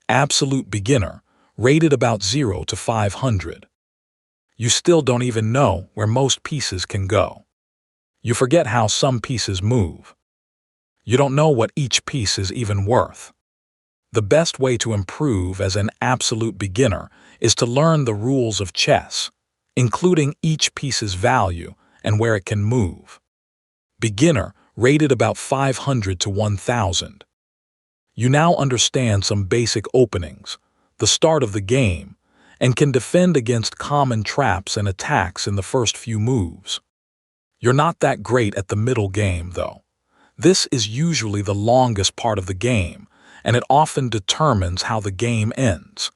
Absolute beginner, rated about 0 to 500. You still don't even know where most pieces can go. You forget how some pieces move. You don't know what each piece is even worth. The best way to improve as an absolute beginner is to learn the rules of chess, including each piece's value and where it can move. Beginner, rated about 500 to 1000. You now understand some basic openings, the start of the game, and can defend against common traps and attacks in the first few moves. You're not that great at the middle game, though. This is usually the longest part of the game, and it often determines how the game ends.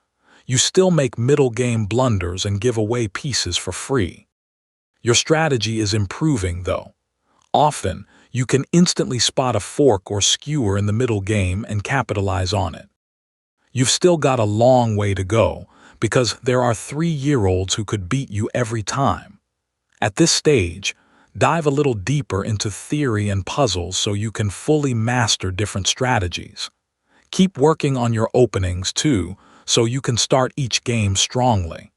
You still make middle game blunders and give away pieces for free. Your strategy is improving, though. Often, you can instantly spot a fork or skewer in the middle game and capitalize on it. You've still got a long way to go, because there are 3-year-olds who could beat you every time. At this stage, dive a little deeper into theory and puzzles so you can fully master different strategies. Keep working on your openings, too, so you can start each game strongly.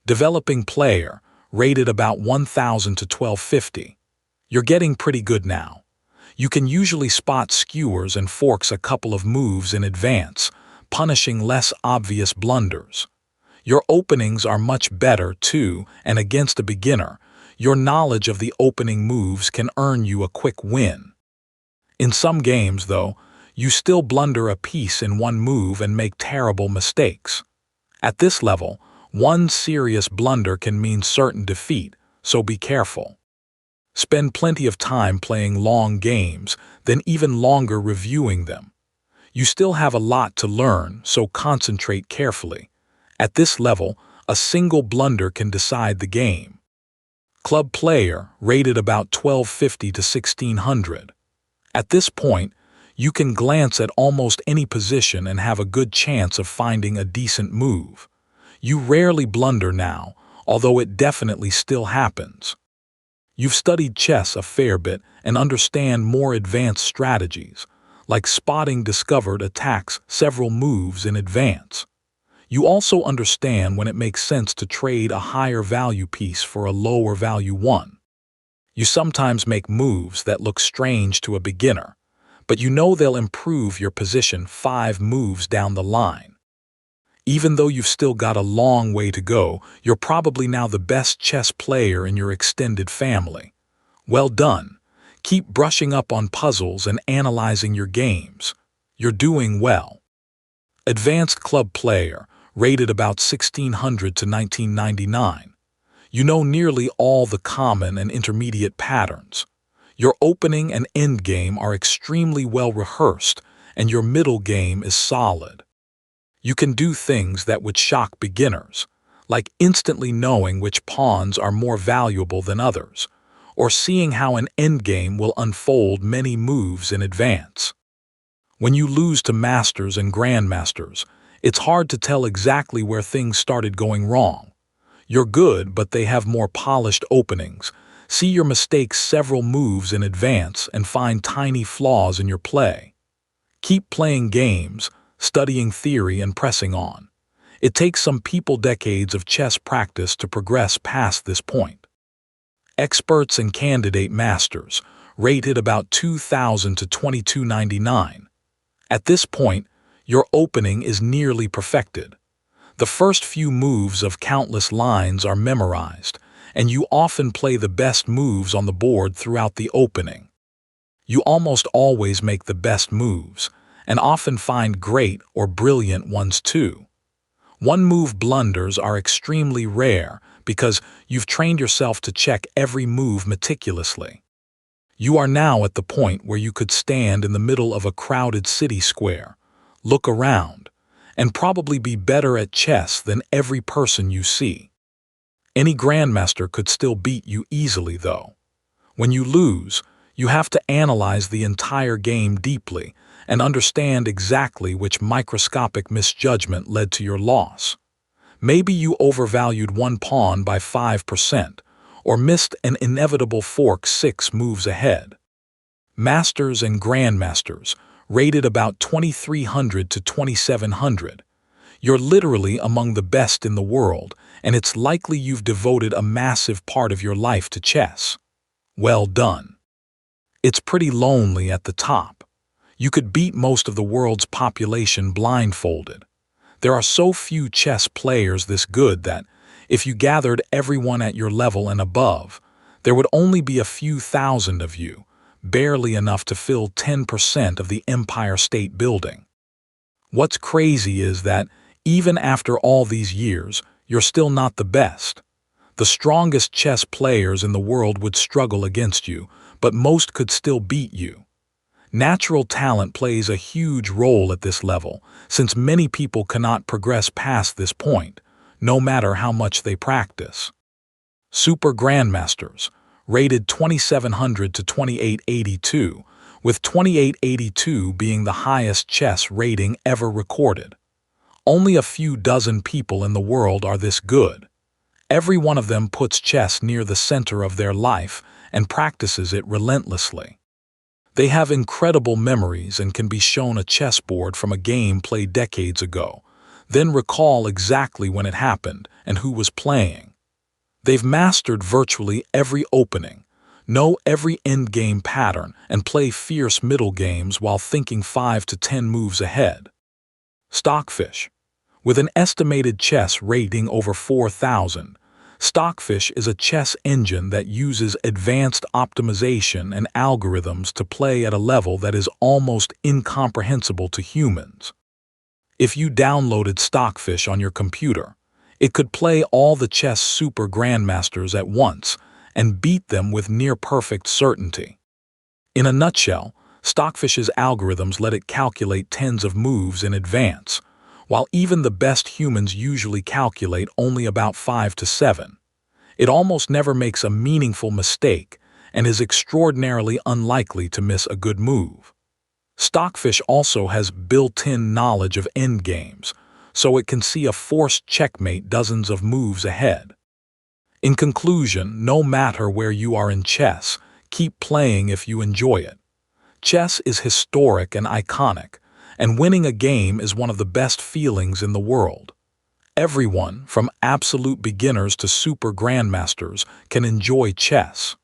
Developing player, rated about 1000 to 1250. You're getting pretty good now. You can usually spot skewers and forks a couple of moves in advance, punishing less obvious blunders. Your openings are much better, too, and against a beginner, your knowledge of the opening moves can earn you a quick win. In some games, though, you still blunder a piece in one move and make terrible mistakes. At this level, one serious blunder can mean certain defeat, so be careful. Spend plenty of time playing long games, then even longer reviewing them. You still have a lot to learn, so concentrate carefully. At this level, a single blunder can decide the game. Club player, rated about 1250 to 1600. At this point, you can glance at almost any position and have a good chance of finding a decent move. You rarely blunder now, although it definitely still happens. You've studied chess a fair bit and understand more advanced strategies, like spotting discovered attacks several moves in advance. You also understand when it makes sense to trade a higher value piece for a lower value one. You sometimes make moves that look strange to a beginner, but you know they'll improve your position 5 moves down the line. Even though you've still got a long way to go, you're probably now the best chess player in your extended family. Well done. Keep brushing up on puzzles and analyzing your games. You're doing well. Advanced club player, rated about 1600 to 1999. You know nearly all the common and intermediate patterns. Your opening and end game are extremely well rehearsed, and your middle game is solid. You can do things that would shock beginners, like instantly knowing which pawns are more valuable than others, or seeing how an endgame will unfold many moves in advance. When you lose to masters and grandmasters, it's hard to tell exactly where things started going wrong. You're good, but they have more polished openings. See your mistakes several moves in advance and find tiny flaws in your play. Keep playing games, studying theory, and pressing on. It takes some people decades of chess practice to progress past this point. Experts and candidate masters, rated about 2000 to 2299. At this point, your opening is nearly perfected. The first few moves of countless lines are memorized, and you often play the best moves on the board throughout the opening. You almost always make the best moves, and often find great or brilliant ones too. One-move blunders are extremely rare because you've trained yourself to check every move meticulously. You are now at the point where you could stand in the middle of a crowded city square, look around, and probably be better at chess than every person you see. Any grandmaster could still beat you easily, though. When you lose, you have to analyze the entire game deeply and understand exactly which microscopic misjudgment led to your loss. Maybe you overvalued one pawn by 5%, or missed an inevitable fork 6 moves ahead. Masters and grandmasters, rated about 2300 to 2700. You're literally among the best in the world, and it's likely you've devoted a massive part of your life to chess. Well done. It's pretty lonely at the top. You could beat most of the world's population blindfolded. There are so few chess players this good that, if you gathered everyone at your level and above, there would only be a few thousand of you, barely enough to fill 10% of the Empire State Building. What's crazy is that, even after all these years, you're still not the best. The strongest chess players in the world would struggle against you, but most could still beat you. Natural talent plays a huge role at this level, since many people cannot progress past this point, no matter how much they practice. Super Grandmasters, rated 2700 to 2882, with 2882 being the highest chess rating ever recorded. Only a few dozen people in the world are this good. Every one of them puts chess near the center of their life and practices it relentlessly. They have incredible memories and can be shown a chessboard from a game played decades ago, then recall exactly when it happened and who was playing. They've mastered virtually every opening, know every endgame pattern, and play fierce middle games while thinking 5 to 10 moves ahead. Stockfish. With an estimated chess rating over 4,000, Stockfish is a chess engine that uses advanced optimization and algorithms to play at a level that is almost incomprehensible to humans. If you downloaded Stockfish on your computer, it could play all the chess super grandmasters at once and beat them with near-perfect certainty. In a nutshell, Stockfish's algorithms let it calculate tens of moves in advance, while even the best humans usually calculate only about 5 to 7. It almost never makes a meaningful mistake and is extraordinarily unlikely to miss a good move. Stockfish also has built-in knowledge of endgames, so it can see a forced checkmate dozens of moves ahead. In conclusion, no matter where you are in chess, keep playing if you enjoy it. Chess is historic and iconic, and winning a game is one of the best feelings in the world. Everyone, from absolute beginners to super grandmasters, can enjoy chess.